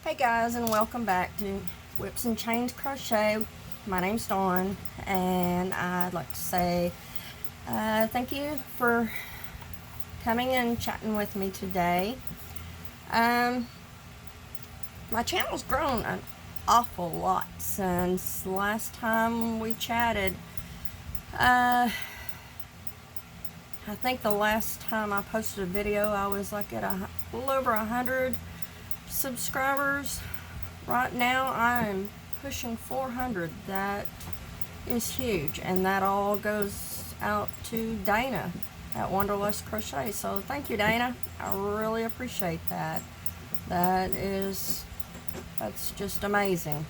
Hey guys, and welcome back to Whips and Chains Crochet. My name's Dawn, and I'd like to say thank you for coming and chatting with me today. My channel's grown an awful lot since last time we chatted. I think the last time I posted a video I was like at a little over 100 subscribers. Right now I am pushing 400. That is huge, and that all goes out to Dana at Wanderlust Crochet. So thank you, Dana. I really appreciate that. That's just amazing.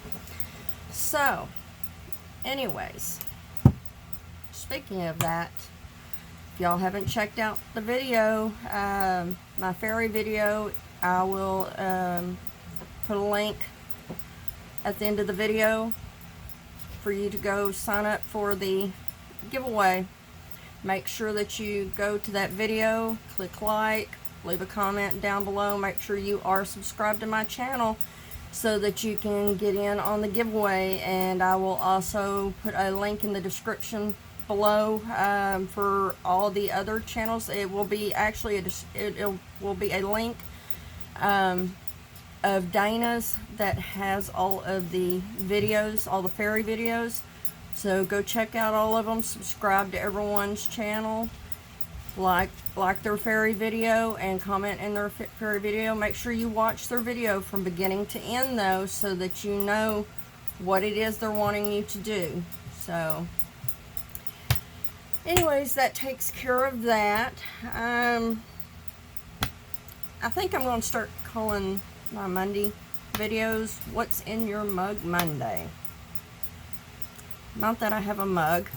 So anyways, speaking of that, if y'all haven't checked out the video, my fairy video, I will put a link at the end of the video for you to go sign up for the giveaway. Make sure that you go to that video, click like, leave a comment down below, make sure you are subscribed to my channel so that you can get in on the giveaway. And I will also put a link in the description below for all the other channels. It will be actually it will be a link of Dana's that has all of the videos, all the fairy videos. So go check out all of them, subscribe to everyone's channel, like their fairy video, and comment in their fairy video. Make sure you watch their video from beginning to end though, so that you know what it is they're wanting you to do. So anyways, that takes care of that. I think I'm going to start calling my Monday videos What's in Your Mug Monday. Not that I have a mug,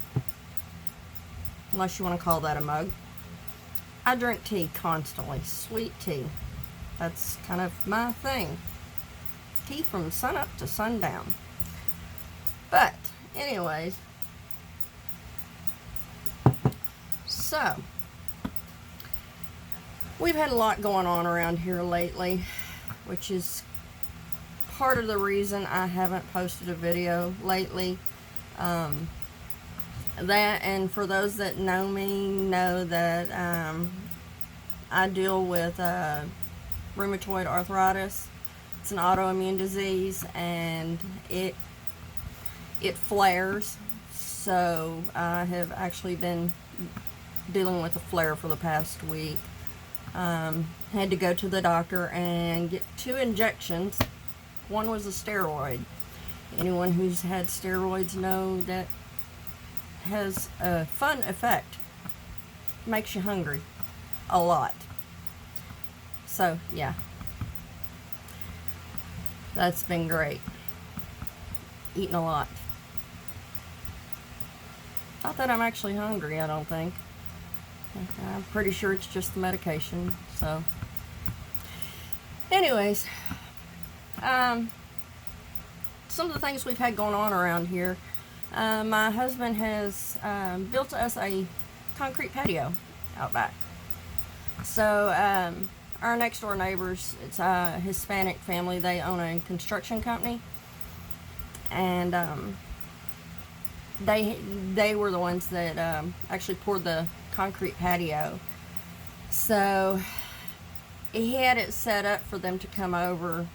unless you want to call that a mug. I drink tea constantly, sweet tea. That's kind of my thing. Tea from sun up to sundown. But anyways, so we've had a lot going on around here lately, which is part of the reason I haven't posted a video lately. That, and for those that know me, know that I deal with rheumatoid arthritis. It's an autoimmune disease, and it flares. So I have actually been dealing with a flare for the past week. Had to go to the doctor and get 2 injections. One was a steroid. Anyone who's had steroids know that has a fun effect. Makes you hungry a lot. So yeah, that's been great. Eating a lot. Not that I'm actually hungry, I don't think. I'm pretty sure it's just the medication. So anyways, some of the things we've had going on around here. My husband has built us a concrete patio out back. So our next door neighbors, it's a Hispanic family. They own a construction company, and they were the ones that actually poured the concrete patio. So he had it set up for them to come over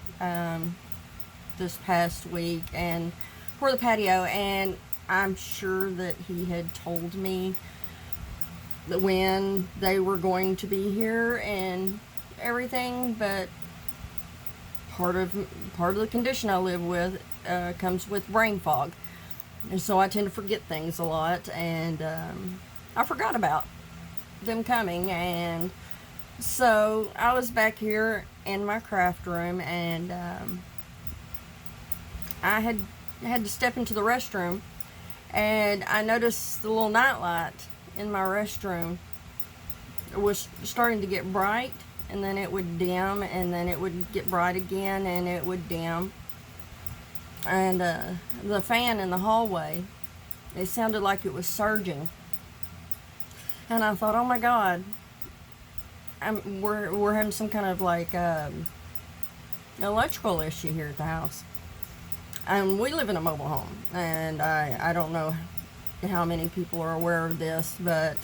this past week and pour the patio, and I'm sure that he had told me that when they were going to be here and everything, but part of the condition I live with comes with brain fog, and so I tend to forget things a lot, and I forgot about them coming. And so I was back here in my craft room, and I had to step into the restroom, and I noticed the little night light in my restroom was starting to get bright, and then it would dim, and then it would get bright again, and it would dim. And the fan in the hallway, it sounded like it was surging. And I thought, oh my God, we're having some kind of like electrical issue here at the house. And we live in a mobile home, and I don't know how many people are aware of this, but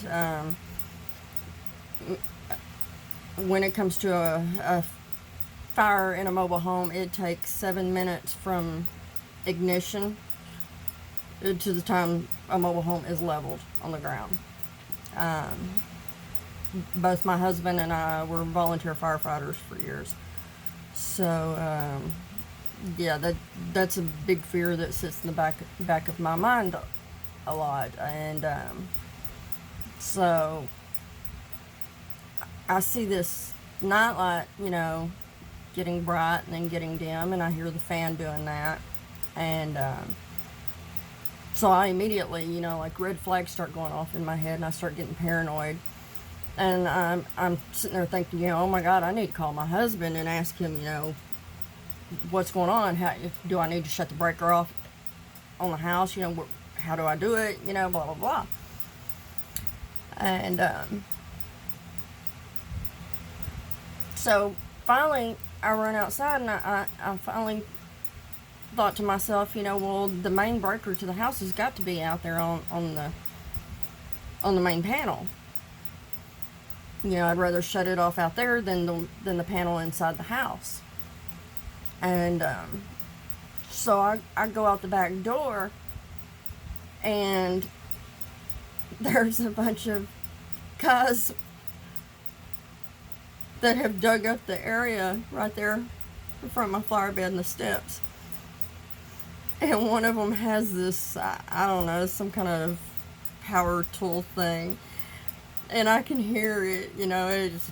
when it comes to a fire in a mobile home, it takes 7 minutes from ignition to the time a mobile home is leveled on the ground. Both my husband and I were volunteer firefighters for years, so yeah, that's a big fear that sits in the back of my mind a lot. And so I see this nightlight, you know, getting bright and then getting dim, and I hear the fan doing that, and so I immediately, you know, like red flags start going off in my head, and I start getting paranoid. And I'm sitting there thinking, you know, oh my God, I need to call my husband and ask him, you know, what's going on? How do I need to shut the breaker off on the house? You know, how do I do it? You know, blah blah blah. And so finally, I run outside, and I finally thought to myself, you know, well, the main breaker to the house has got to be out there on the main panel. You know, I'd rather shut it off out there than the panel inside the house. And so I go out the back door, and there's a bunch of guys that have dug up the area right there in front of my flower bed and the steps. And one of them has this, I don't know, some kind of power tool thing. And I can hear it, you know, it's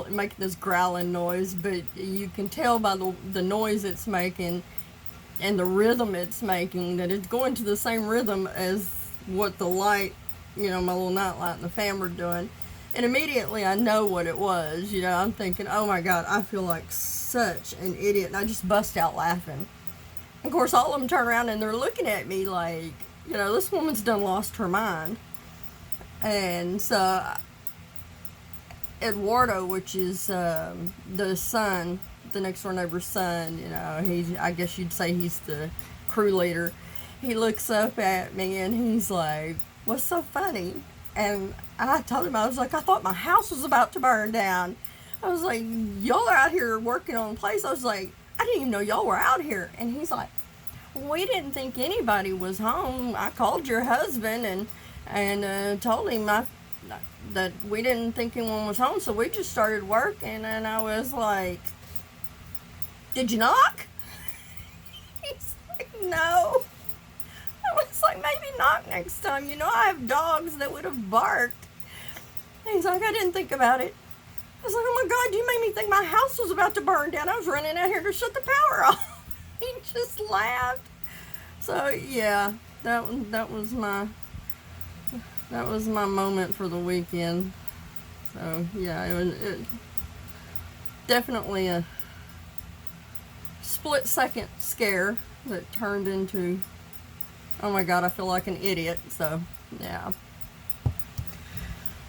making this growling noise, but you can tell by the noise it's making and the rhythm it's making that it's going to the same rhythm as what the light, you know, my little night light and the fan were doing. And immediately I know what it was. You know, I'm thinking, oh my God, I feel like such an idiot. And I just bust out laughing. Of course, all of them turn around and they're looking at me like, you know, this woman's done lost her mind. And so Eduardo, which is the son, the next door neighbor's son, you know, I guess you'd say he's the crew leader. He looks up at me and he's like, what's so funny? And I told him, I was like, I thought my house was about to burn down. I was like, y'all are out here working on the place. I was like, I didn't even know y'all were out here. And he's like, we didn't think anybody was home. I called your husband and told him that we didn't think anyone was home, so we just started working. And I was like, did you knock? He's like, no. I was like, maybe knock next time. You know, I have dogs that would have barked. And he's like, I didn't think about it. I was like, oh my God, you made me think my house was about to burn down. I was running out here to shut the power off. He just laughed. So yeah, that was my moment for the weekend. So yeah, it was definitely a split-second scare that turned into, oh my God, I feel like an idiot. So yeah.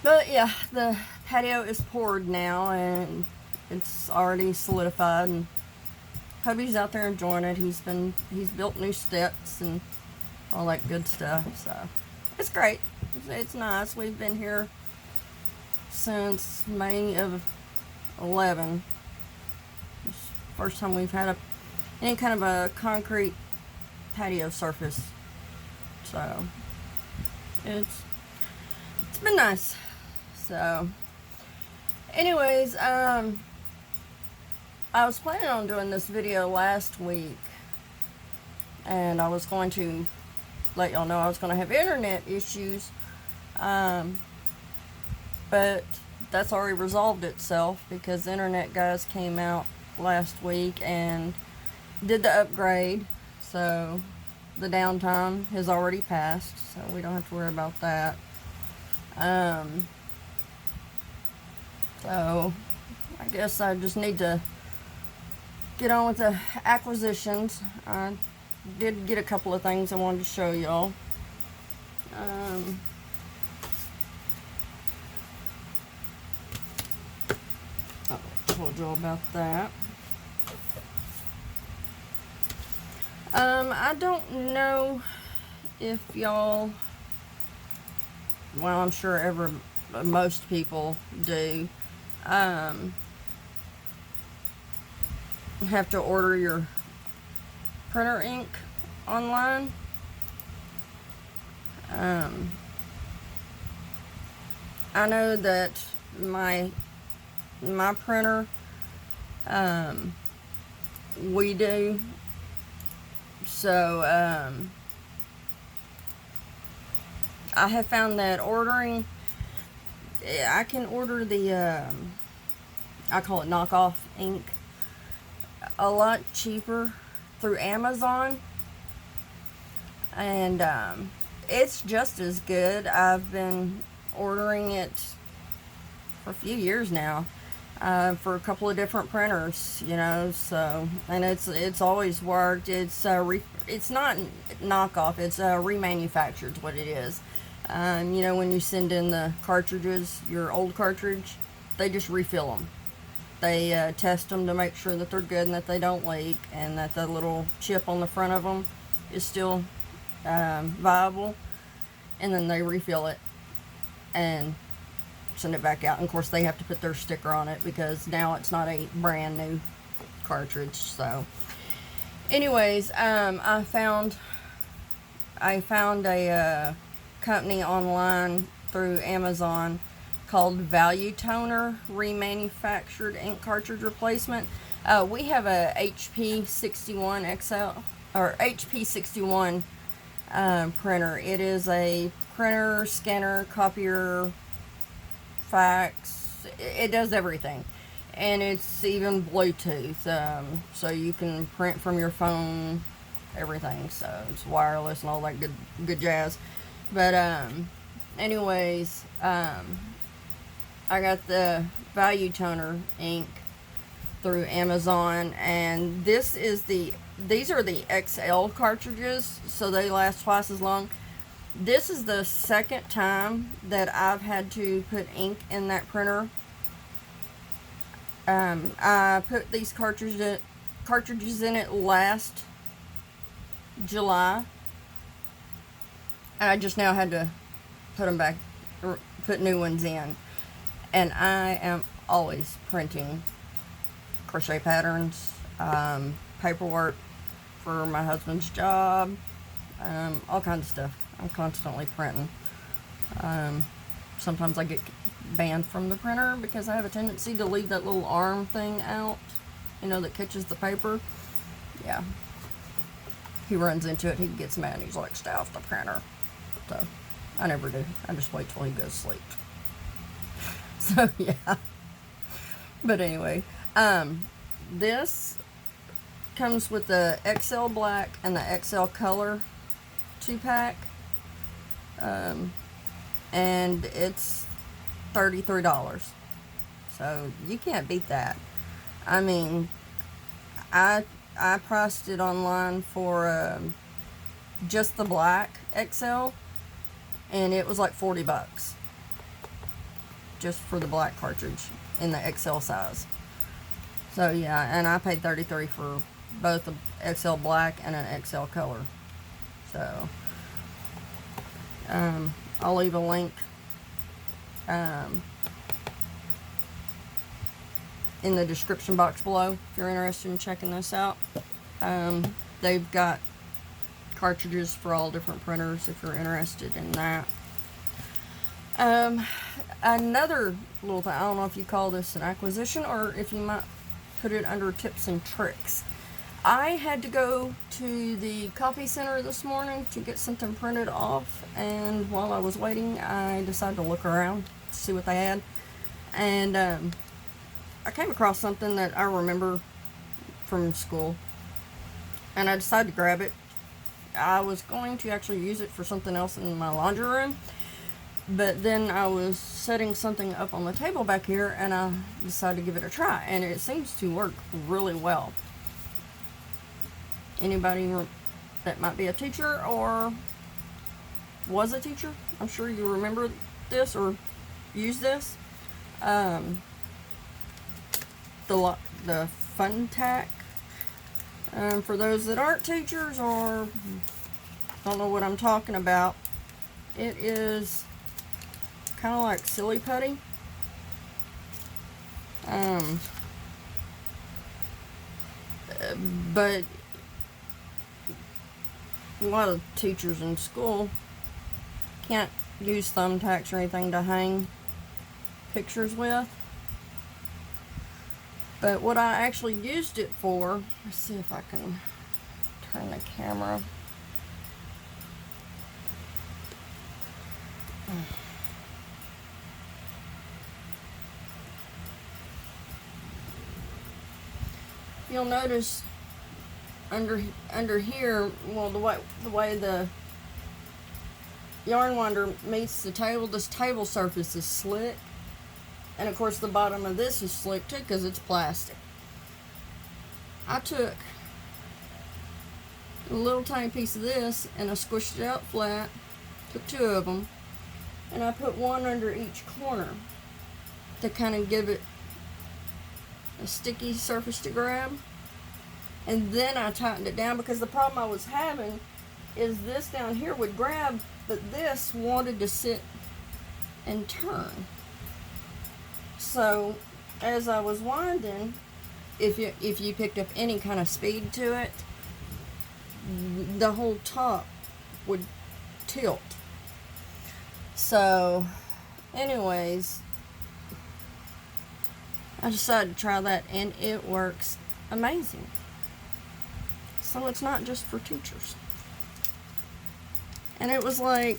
But yeah, the patio is poured now and it's already solidified, and hubby's out there enjoying it. He's built new steps and all that good stuff. So it's great. It's nice. We've been here since May of 11. It's the first time we've had any kind of a concrete patio surface. So it's been nice. So anyways, I was planning on doing this video last week, and I was going to let y'all know I was going to have internet issues, but that's already resolved itself because the internet guys came out last week and did the upgrade, so the downtime has already passed, so we don't have to worry about that. So I guess I just need to get on with the acquisitions. I did get a couple of things I wanted to show y'all. I told y'all about that. I don't know if y'all, well, I'm sure most people do, have to order your printer ink online. I know that my printer, we do. So, I have found that I can order the, I call it knockoff ink, a lot cheaper through Amazon. And, it's just as good. I've been ordering it for a few years now, for a couple of different printers, you know, so, and it's always worked. It's not knockoff, it's remanufactured, what it is. You know, when you send in the cartridges, your old cartridge, they just refill them. They test them to make sure that they're good and that they don't leak, and that the little chip on the front of them is still viable, and then they refill it and send it back out. And of course they have to put their sticker on it because now it's not a brand new cartridge. So anyways, I found a company online through Amazon called Value Toner Remanufactured Ink Cartridge Replacement. We have a HP 61 XL or HP 61 printer. It is a printer, scanner, copier, fax. It does everything, and it's even Bluetooth, so you can print from your phone, everything. So it's wireless and all that good jazz. But anyways, I got the Value Toner ink through Amazon, and these are the XL cartridges, so they last twice as long. This is the second time that I've had to put ink in that printer. I put these cartridges in it last July, and I just now had to put them back, put new ones in. And I am always printing crochet patterns, paperwork for my husband's job, all kinds of stuff. I'm constantly printing. Sometimes I get banned from the printer because I have a tendency to leave that little arm thing out, you know, that catches the paper. Yeah. He runs into it, he gets mad, and he's like, stay off the printer. So, I never do. I just wait till he goes to sleep. So, yeah. But anyway, this comes with the XL Black and the XL Color 2-pack. And it's $33. So, you can't beat that. I mean, I priced it online for just the black XL, and it was like $40 just for the black cartridge in the XL size. So yeah, and I paid $33 for both the XL Black and an XL Color. So I'll leave a link in the description box below if you're interested in checking this out. They've got cartridges for all different printers if you're interested in that. Another little thing, I don't know if you call this an acquisition or if you might put it under tips and tricks. I had to go to the coffee center this morning to get something printed off, and while I was waiting, I decided to look around to see what they had. And I came across something that I remember from school, and I decided to grab it. I was going to actually use it for something else in my laundry room, but then I was setting something up on the table back here, and I decided to give it a try, and it seems to work really well. Anybody that might be a teacher or was a teacher, I'm sure you remember this or use this. The Fun Tack For those that aren't teachers or don't know what I'm talking about, it is kind of like silly putty. But a lot of teachers in school can't use thumbtacks or anything to hang pictures with. But what I actually used it for, let's see if I can turn the camera. You'll notice under here, well, the way the yarn winder meets the table, this table surface is slick, and of course the bottom of this is slick too because it's plastic. I took a little tiny piece of this and I squished it out flat, took 2 of them, and I put one under each corner to kind of give it a sticky surface to grab. And then I tightened it down because the problem I was having is this down here would grab, but this wanted to sit and turn. So as I was winding, if you picked up any kind of speed to it, the whole top would tilt. So anyways, I decided to try that and it works amazing. So it's not just for teachers. And it was like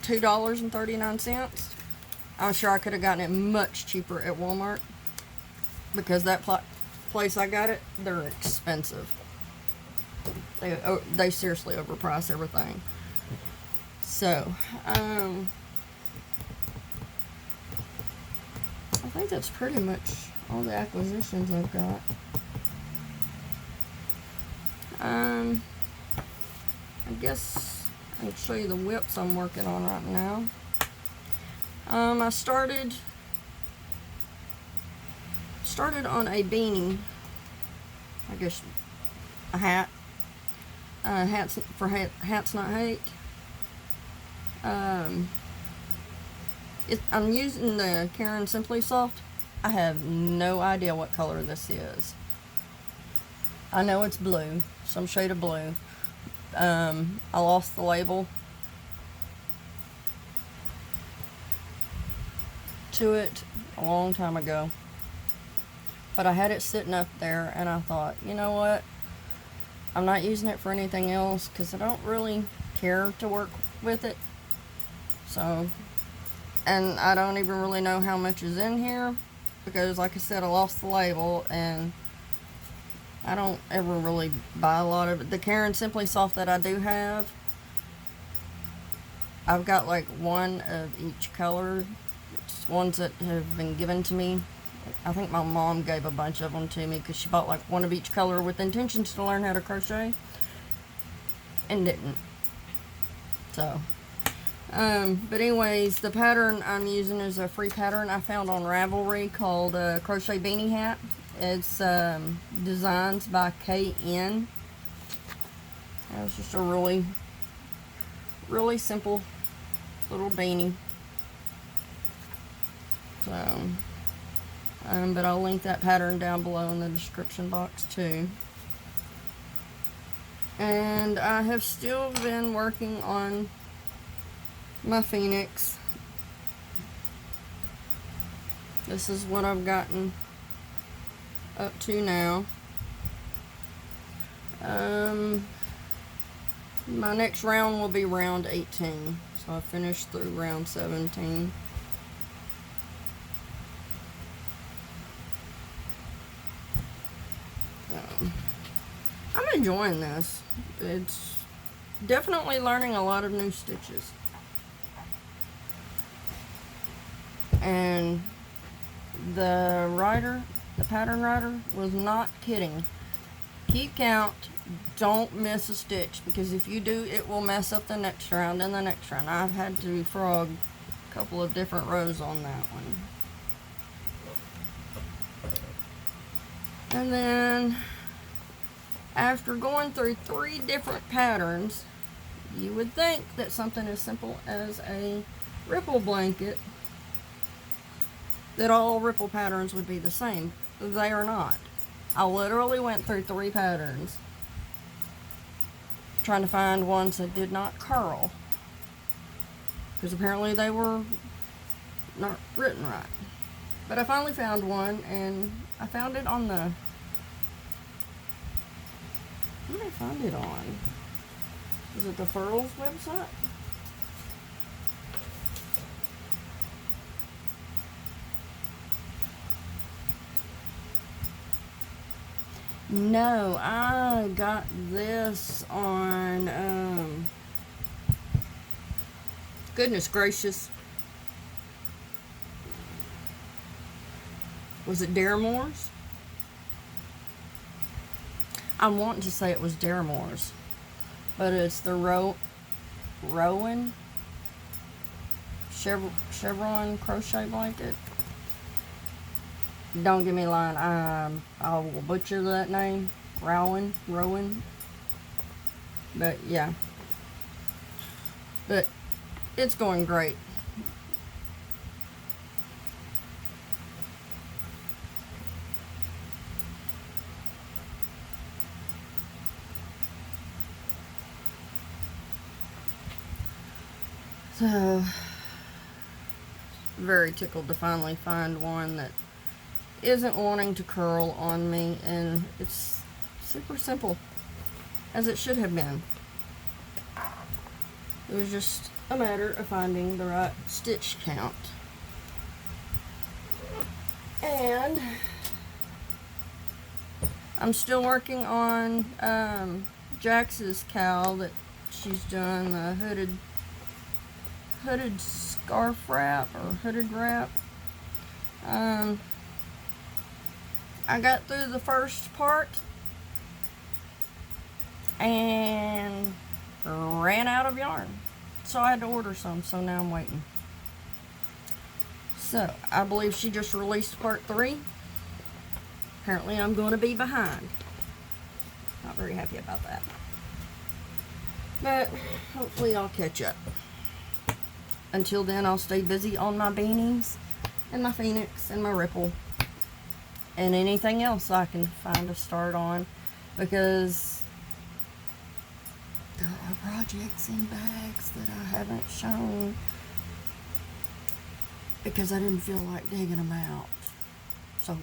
$2.39. I'm sure I could have gotten it much cheaper at Walmart because that place I got it, they're expensive. They seriously overprice everything. So, I think that's pretty much all the acquisitions I've got. I guess I can show you the whips I'm working on right now. I started on a beanie, I guess a hat. Hats for hats not hate. I'm using the Caron Simply Soft. I have no idea what color this is. I know it's blue, some shade of blue. I lost the label to it a long time ago, but I had it sitting up there and I thought, you know what, I'm not using it for anything else because I don't really care to work with it. So, and I don't even really know how much is in here because, like I said, I lost the label and I don't ever really buy a lot of it. The Caron Simply Soft that I do have, I've got like one of each color. It's ones that have been given to me. I think my mom gave a bunch of them to me because she bought like one of each color with intentions to learn how to crochet and didn't. So, but anyways, the pattern I'm using is a free pattern I found on Ravelry called Crochet Beanie Hat. It's designs by KN. It was just a really simple little beanie. So, but I'll link that pattern down below in the description box too. And I have still been working on my Phoenix. This is what I've gotten up to now. My next round will be round 18. So I finished through round 17. I'm enjoying this. It's definitely learning a lot of new stitches. And the pattern writer was not kidding. Keep count, don't miss a stitch, because if you do, it will mess up the next round and the next round. I've had to frog a couple of different rows on that one. And then after going through 3 different patterns, you would think that something as simple as a ripple blanket, that all ripple patterns would be the same. They are not. I literally went through 3 patterns trying to find ones that did not curl, because apparently they were not written right. But I finally found one, and I found it on the, what did I find it on? Is it the Furls website? No, I got this on, goodness gracious. Was it Daremore's? I'm wanting to say it was Daremore's, but it's the Rowan Chevron crochet blanket. Don't give me a line. I will butcher that name. Rowan. But yeah. But it's going great. So, very tickled to finally find one that isn't wanting to curl on me, and it's super simple, as it should have been. It was just a matter of finding the right stitch count. And I'm still working on Jax's cowl that she's done, the hooded scarf wrap or hooded wrap. I got through the first part and ran out of yarn, so I had to order some, so now I'm waiting. So I believe she just released part 3. Apparently I'm going to be behind. Not very happy about that, but hopefully I'll catch up. Until then, I'll stay busy on my beanies and my Phoenix and my Ripple and anything else I can find to start on, because there are projects in bags that I haven't shown because I didn't feel like digging them out. So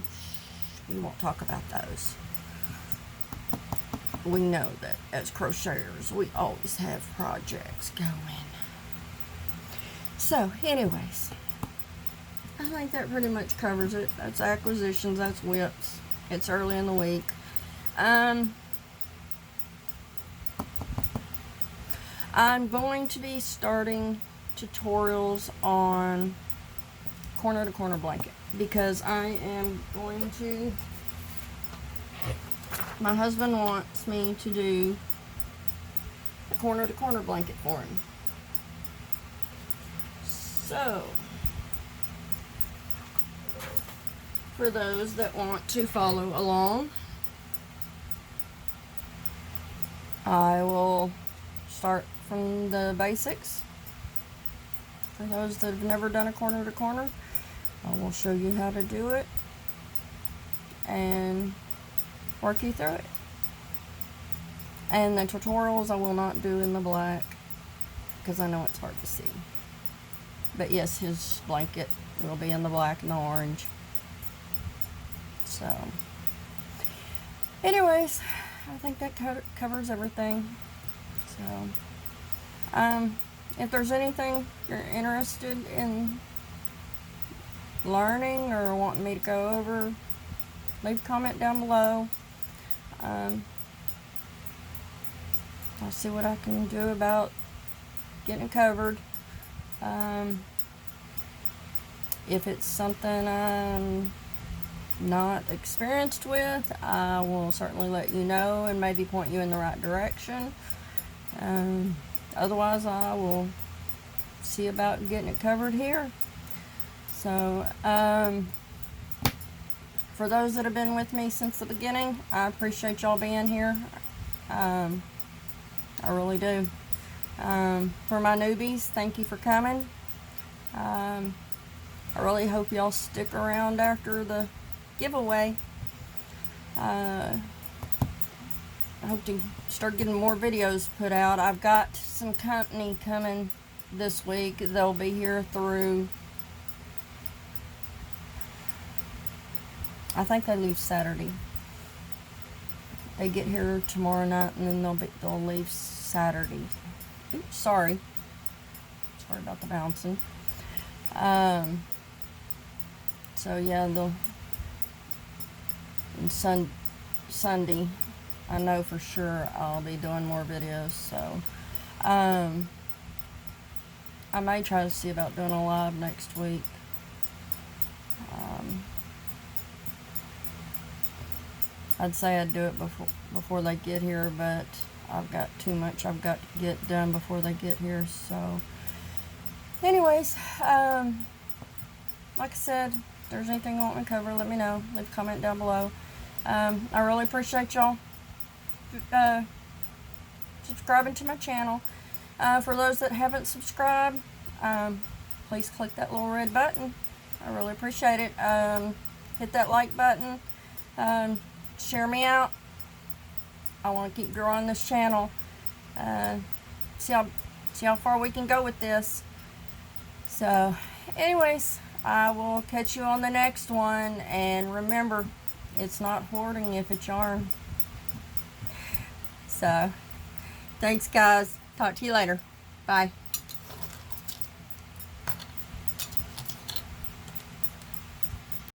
we won't talk about those. We know that as crocheters, we always have projects going. So, anyways, I think that pretty much covers it. That's acquisitions, that's WIPs. It's early in the week. I'm going to be starting tutorials on corner to corner blanket, because I am going to, my husband wants me to do a corner to corner blanket for him. So, for those that want to follow along, I will start from the basics. For those that have never done a corner to corner, I will show you how to do it and work you through it. And the tutorials I will not do in the black, because I know it's hard to see. But yes, his blanket will be in the black and the orange. So, anyways, I think that covers everything. So, if there's anything you're interested in learning or wanting me to go over, leave a comment down below. I'll see what I can do about getting it covered. If it's something I'm not experienced with, I will certainly let you know and maybe point you in the right direction. Otherwise, I will see about getting it covered here. So, for those that have been with me since the beginning, I appreciate y'all being here. I really do. For my newbies, thank you for coming. I really hope y'all stick around after the giveaway. I hope to start getting more videos put out. I've got some company coming this week. They'll be here through, I think they leave Saturday. They get here tomorrow night and then they'll leave Saturday. Oops, sorry about the bouncing. So yeah, Sunday, I know for sure I'll be doing more videos. So I may try to see about doing a live next week. I'd say I'd do it before they get here, but I've got too much I've got to get done before they get here. So anyways, like I said, if there's anything you want me to cover, let me know. Leave a comment down below. I really appreciate y'all subscribing to my channel. For those that haven't subscribed, please click that little red button. I really appreciate it. Hit that like button. Share me out. I want to keep growing this channel. See how far we can go with this. So anyways, I will catch you on the next one, and remember, it's not hoarding if it's yarn. So thanks guys, talk to you later. Bye.